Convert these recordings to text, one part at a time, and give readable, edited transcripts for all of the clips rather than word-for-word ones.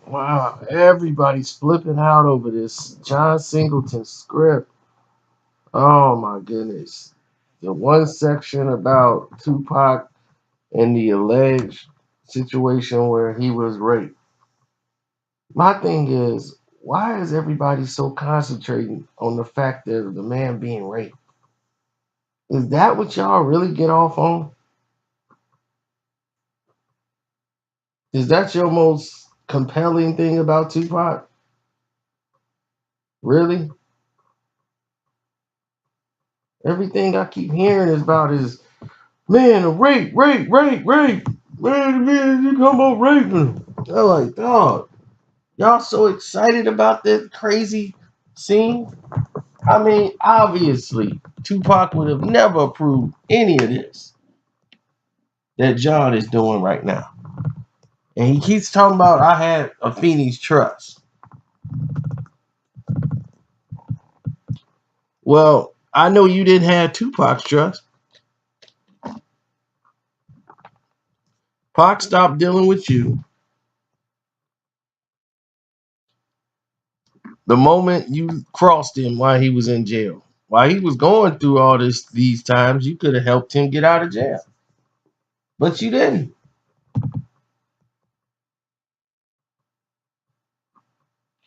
Wow, everybody's flipping out over this John Singleton script. Oh my goodness. The one section about Tupac and the alleged situation where he was raped. My thing is, why is everybody so concentrating on the fact that the man being raped? Is that what y'all really get off on? Is that your most compelling thing about Tupac? Really? Everything I keep hearing is about is man, rape, rape, rape, rape. Man, you come about raping. I'm like, dog, y'all so excited about that crazy scene? I mean, obviously, Tupac would have never approved any of this that John is doing right now. And he keeps talking about I had a Phoenix trust. Well, I know you didn't have Tupac's trust. Pac stopped dealing with you the moment you crossed him while he was in jail. While he was going through all these times, you could have helped him get out of jail. But you didn't.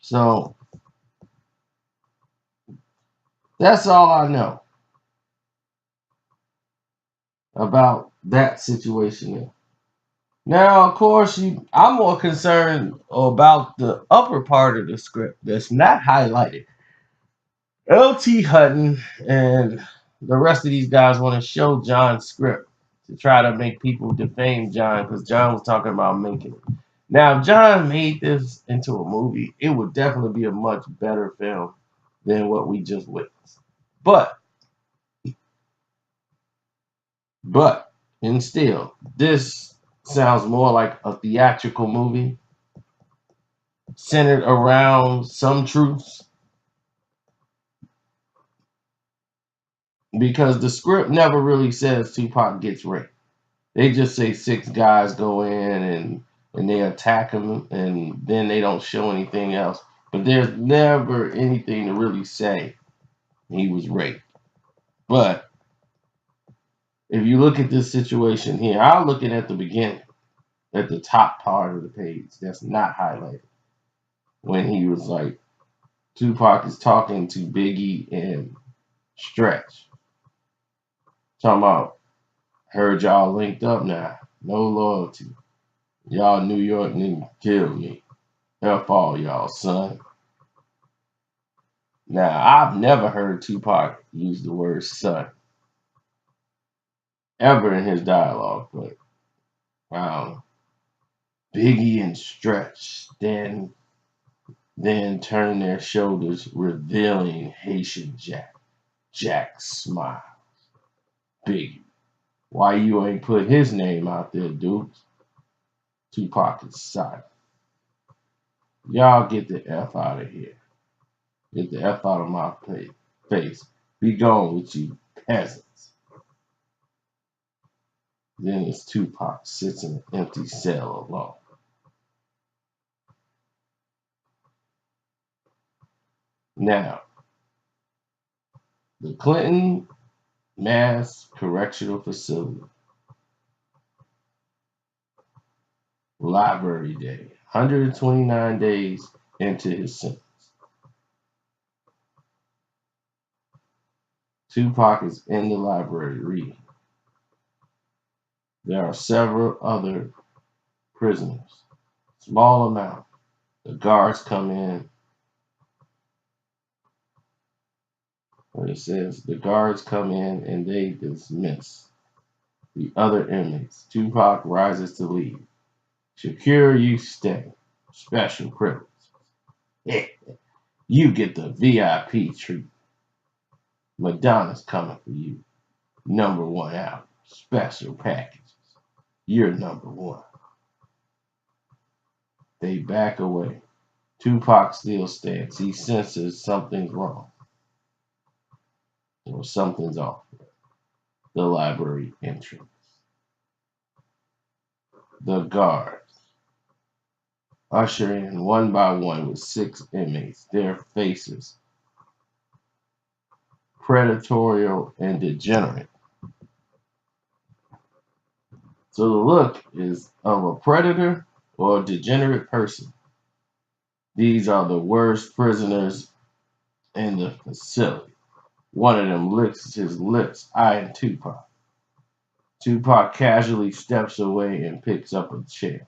So that's all I know about that situation. Now, of course, I'm more concerned about the upper part of the script that's not highlighted. LT Hutton and the rest of these guys want to show John's script to try to make people defame John because John was talking about making it. Now, if John made this into a movie, it would definitely be a much better film than what we just witnessed. But, and still, this sounds more like a theatrical movie centered around some truths because the script never really says Tupac gets raped. They just say six guys go in and they attack him and then they don't show anything else. But there's never anything to really say he was raped. But if you look at this situation here, I'll look at the beginning, at the top part of the page that's not highlighted. When he was like, Tupac is talking to Biggie and Stretch. Talking about, heard y'all linked up now. No loyalty. Y'all New York niggas killed me. F all y'all, son. Now, I've never heard Tupac use the word son ever in his dialogue, but wow. Biggie and Stretch then turn their shoulders, revealing Haitian Jack. Jack smiled. Biggie, why you ain't put his name out there, dudes? Tupac is silent. Y'all get the F out of here. Get the F out of my face. Be gone with you peasants. Then it's Tupac sits in an empty cell alone. Now, the Clinton Mass Correctional Facility, Library Day, 129 days into his sentence. Tupac is in the library reading. There are several other prisoners, small amount. The guards come in, where it says the guards come in and they dismiss the other inmates. Tupac rises to leave. Shakur, you stay. Special privilege. Yeah, you get the VIP treatment. Madonna's coming for you. Number one out. Special packages. You're number one. They back away. Tupac still stands. He senses something's wrong. Or something's off. The library entrance. The guards usher in one by one with 6 inmates, their faces predatory and degenerate. So the look is of a predator or a degenerate person. These are the worst prisoners in the facility. One of them licks his lips, eyeing Tupac. Tupac casually steps away and picks up a chair.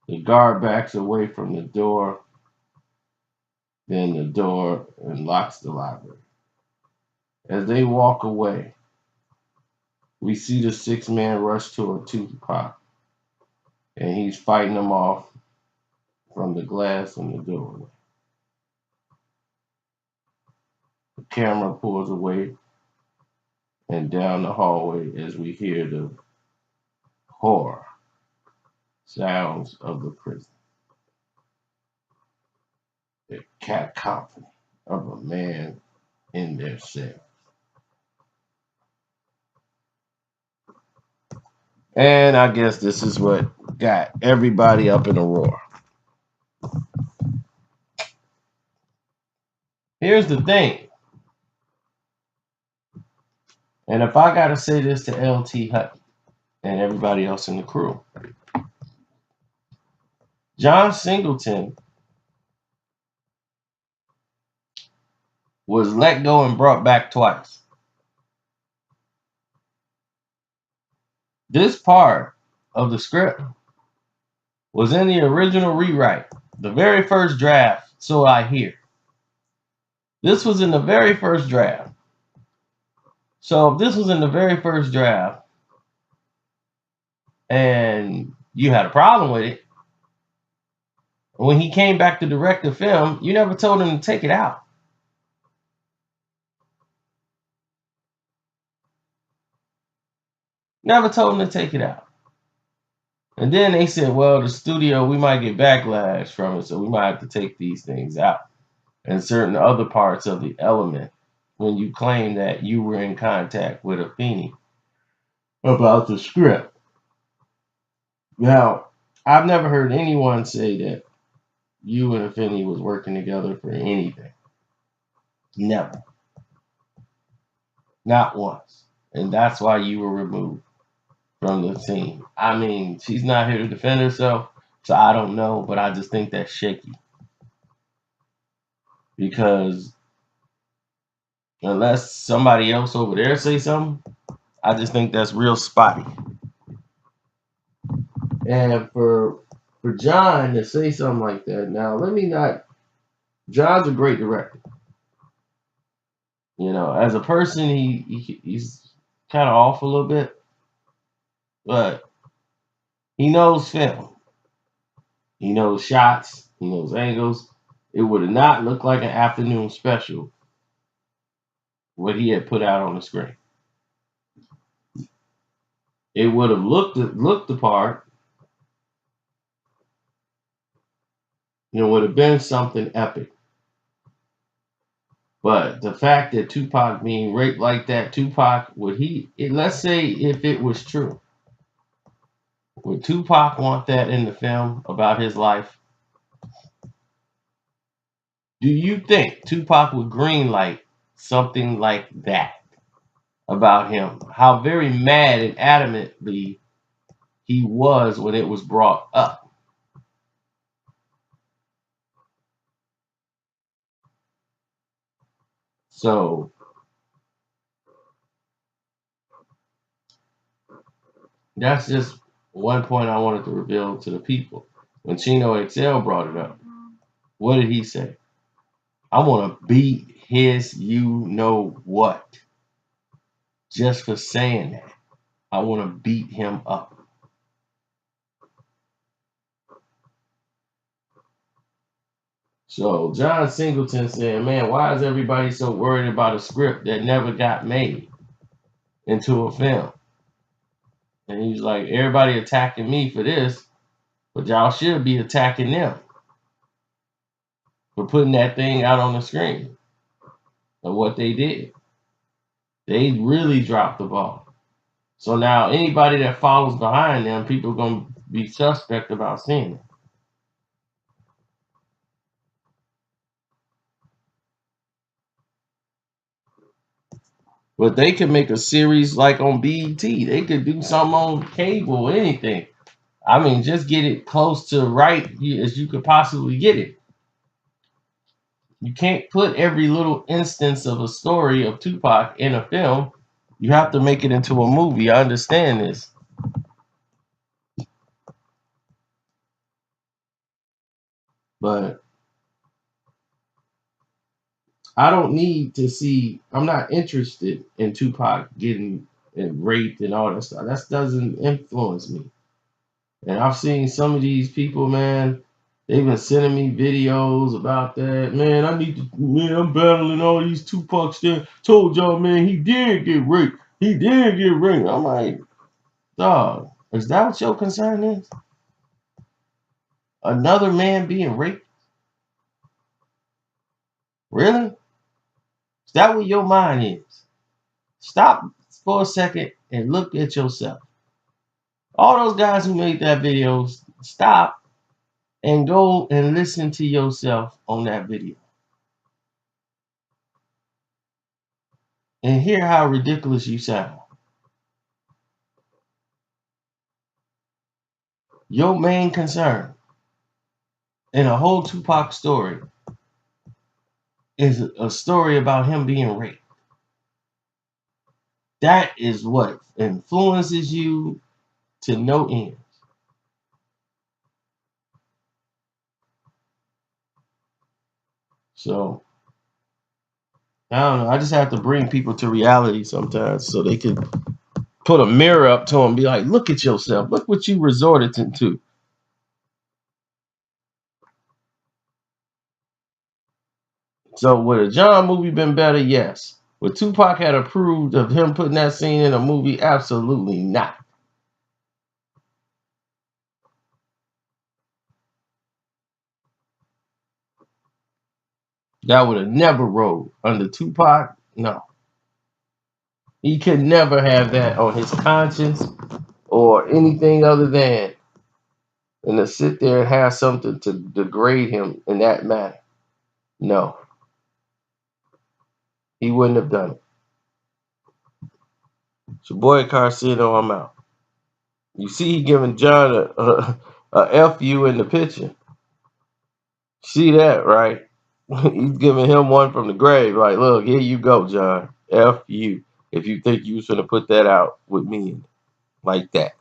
The guard backs away from the door, then the door, and locks the library. As they walk away, we see the 6 men rush toward Tupac, and he's fighting them off from the glass in the doorway. The camera pulls away and down the hallway as we hear the horror sounds of the prison. The cacophony of a man in their cell. And I guess this is what got everybody up in a roar. Here's the thing. And if I got to say this to LT Hutton and everybody else in the crew, John Singleton was let go and brought back twice. This part of the script was in the original rewrite, the very first draft, so I hear. This was in the very first draft. So if this was in the very first draft and you had a problem with it, when he came back to direct the film, you never told him to take it out. Never told him to take it out. And then they said, well, the studio, we might get backlash from it, so we might have to take these things out. And certain other parts of the element when you claim that you were in contact with Afeni about the script. Now, I've never heard anyone say that you and Afeni was working together for anything. Never. Not once. And that's why you were removed from the scene. I mean, she's not here to defend herself, so I don't know, but I just think that's shaky. Because unless somebody else over there say something, I just think that's real spotty. And for John to say something like that, now let me not. John's a great director. You know, as a person, he's kind of off a little bit, but he knows film. He knows shots. He knows angles. It would have not looked like an afternoon special what he had put out on the screen. It would have looked the part. It would have been something epic. But the fact that Tupac being raped like that, Tupac, let's say if it was true, would Tupac want that in the film about his life? Do you think Tupac would greenlight something like that about him? How very mad and adamantly he was when it was brought up. So that's just one point I wanted to reveal to the people. When Chino XL brought it up, what did he say? I want to beat his you know what. Just for saying that. I want to beat him up. So John Singleton said, man, why is everybody so worried about a script that never got made into a film? And he's like, everybody attacking me for this, but y'all should be attacking them for putting that thing out on the screen. And what they did. They really dropped the ball. So now anybody that follows behind them, people are going to be suspect about seeing it. But they could make a series like on BET. They could do something on cable, anything. I mean, just get it close to right as you could possibly get it. You can't put every little instance of a story of Tupac in a film. You have to make it into a movie. I understand this. But I don't need to see, I'm not interested in Tupac getting raped and all that stuff. That doesn't influence me. And I've seen some of these people, man, they've been sending me videos about that. Man, man, I'm battling all these Tupacs there. Told y'all, man, he did get raped. He did get raped. I'm like, dog, is that what your concern is? Another man being raped? Really? Is that what your mind is? Stop for a second and look at yourself. All those guys who made that video, stop and go and listen to yourself on that video and hear how ridiculous you sound. Your main concern in a whole Tupac story is a story about him being raped. That is what influences you to no end. So I don't know. I just have to bring people to reality sometimes so they can put a mirror up to them and be like, look at yourself. Look what you resorted to. So would a John movie been better? Yes. Would Tupac had approved of him putting that scene in a movie? Absolutely not. That would have never rolled under Tupac. No. He could never have that on his conscience or anything other than and to sit there and have something to degrade him in that manner. No, he wouldn't have done it. It's your boy Carcino, I'm out. You see, he giving John a fu in the picture. See that, right? He's giving him one from the grave. Like, look, here you go, John. F you. If you think you was gonna put that out with me like that.